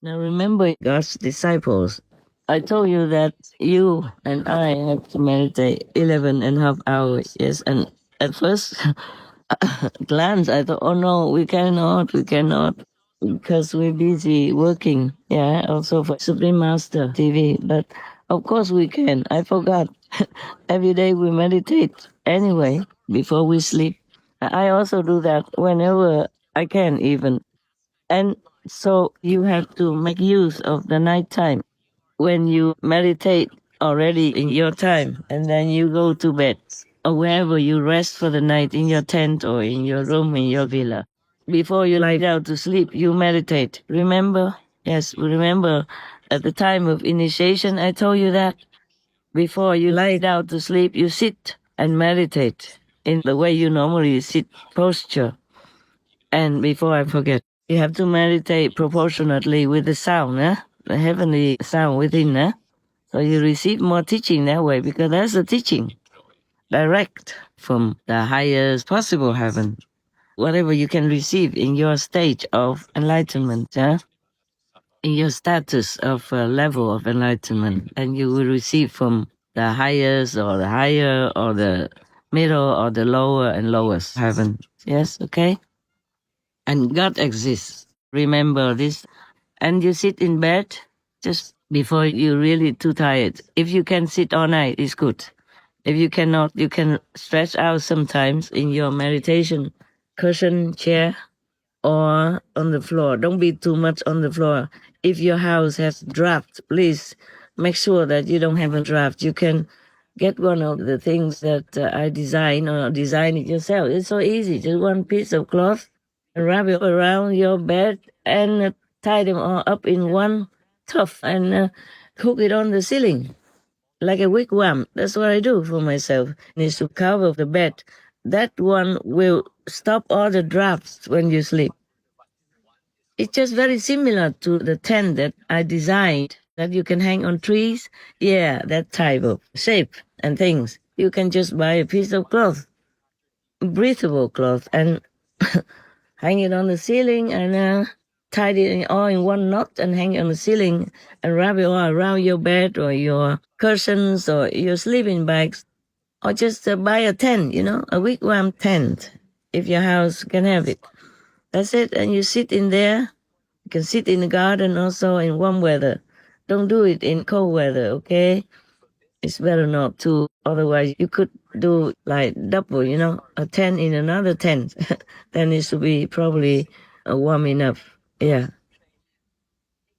Now remember, God's disciples, I told you that you and I have to meditate 11.5 hours. Yes, and at first glance, I thought, oh no, we cannot, because we're busy working. Yeah, also for Supreme Master TV. But of course we can. I forgot. Every day we meditate anyway before we sleep. I also do that whenever I can, even. And so you have to make use of the night time when you meditate already in your time, and then you go to bed or wherever you rest for the night, in your tent or in your room in your villa. Before you lie down to sleep, you meditate. Remember? Yes, remember at the time of initiation, I told you that before you lie down to sleep, you sit and meditate in the way you normally sit posture. And before I forget, you have to meditate proportionately with the sound, the heavenly sound within. So you receive more teaching that way, because that's the teaching direct from the highest possible heaven. Whatever you can receive in your stage of enlightenment, in your status of level of enlightenment, and you will receive from the highest or the higher or the middle or the lower and lowest heaven. Yes, okay? And God exists. Remember this. And you sit in bed just before you're really too tired. If you can sit all night, it's good. If you cannot, you can stretch out sometimes in your meditation cushion chair or on the floor. Don't be too much on the floor. If your house has draft, please make sure that you don't have a draft. You can get one of the things that I design, or design it yourself. It's so easy. Just one piece of cloth, and wrap it around your bed, and tie them all up in one tuft, and hook it on the ceiling like a wigwam. That's what I do for myself. Needs to cover the bed. That one will stop all the drafts when you sleep. It's just very similar to the tent that I designed that you can hang on trees. Yeah, that type of shape and things. You can just buy a piece of cloth, breathable cloth, and hang it on the ceiling, and tie it all in one knot and hang it on the ceiling, and wrap it all around your bed or your cushions or your sleeping bags, or just buy a tent, a wigwam tent, if your house can have it. That's it, and you sit in there. You can sit in the garden also in warm weather. Don't do it in cold weather, okay? It's better not to. Otherwise, you could do like double, a tent in another tent. Then it should be probably warm enough. Yeah.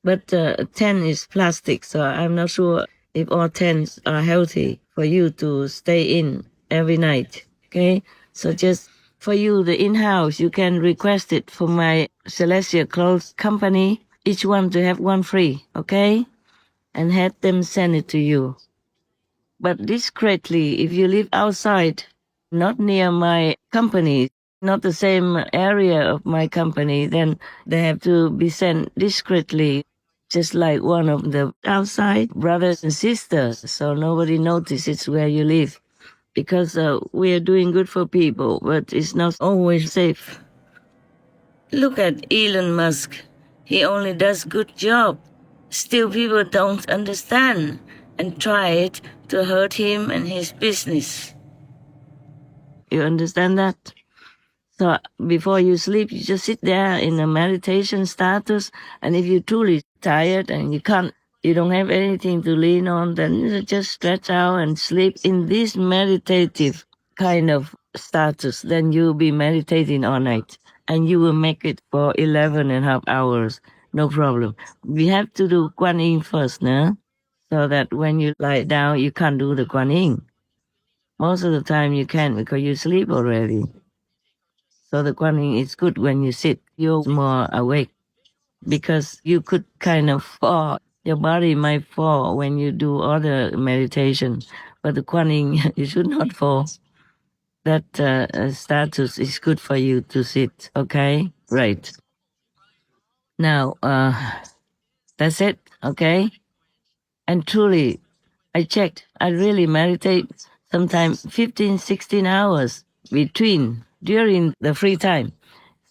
But a tent is plastic, so I'm not sure if all tents are healthy for you to stay in every night. Okay? So just for you, the in-house, you can request it for my Celestial Clothes Company, each one to have one free, okay? And have them send it to you. But discreetly, if you live outside, not near my company, not the same area of my company, then they have to be sent discreetly, just like one of the outside brothers and sisters, so nobody notices where you live. Because we are doing good for people, but it's not always safe. Look at Elon Musk. He only does good job. Still people don't understand and try it to hurt him and his business. You understand that? So before you sleep, you just sit there in a meditation status, and if you're truly tired and you don't have anything to lean on, then you just stretch out and sleep in this meditative kind of status. Then you'll be meditating all night, and you will make it for 11.5 hours. No problem. We have to do Kuan Yin first, so that when you lie down, you can't do the Kuan Yin. Most of the time you can, because you sleep already. So the Kuan Yin is good when you sit. You're more awake, because you could kind of fall. Your body might fall when you do other meditation, but the Kuan Yin, you should not fall. That status is good for you to sit, okay? Right. Now, that's it, okay? And truly, I checked. I really meditate sometimes 15, 16 hours during the free time.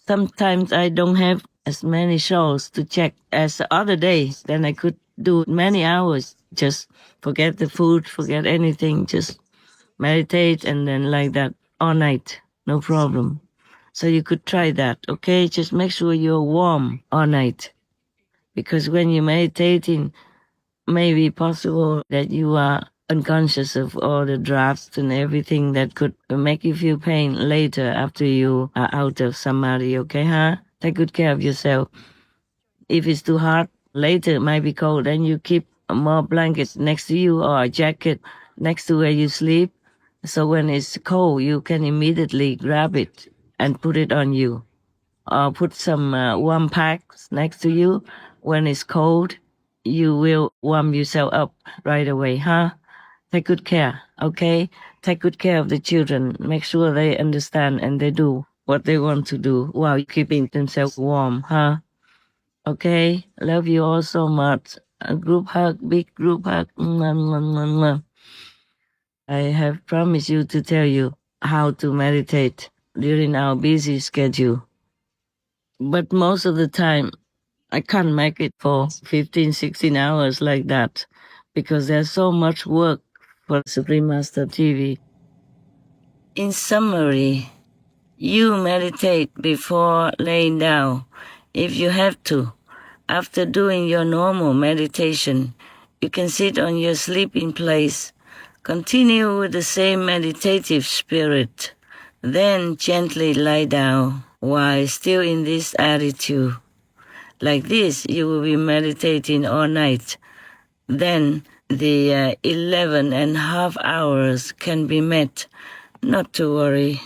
Sometimes I don't have as many shows to check as the other day. Then I could do many hours. Just forget the food, forget anything, just meditate and then like that all night. No problem. So you could try that, okay? Just make sure you're warm all night. Because when you're meditating, may be possible that you are unconscious of all the drafts and everything that could make you feel pain later after you are out of samadhi, okay, huh? Take good care of yourself. If it's too hot, later it might be cold, then you keep more blankets next to you or a jacket next to where you sleep. So when it's cold, you can immediately grab it and put it on you. Or put some warm packs next to you. When it's cold, you will warm yourself up right away, huh? Take good care, okay? Take good care of the children. Make sure they understand and they do what they want to do while keeping themselves warm, huh? Okay? Love you all so much. A group hug, big group hug. Mwah, mwah, mwah, mwah. I have promised you to tell you how to meditate during our busy schedule. But most of the time, I can't make it for 15, 16 hours like that because there's so much work for Supreme Master TV. In summary, you meditate before laying down if you have to. After doing your normal meditation, you can sit on your sleeping place. Continue with the same meditative spirit. Then gently lie down while still in this attitude. Like this, you will be meditating all night. Then the 11 and a half hours can be met. Not to worry.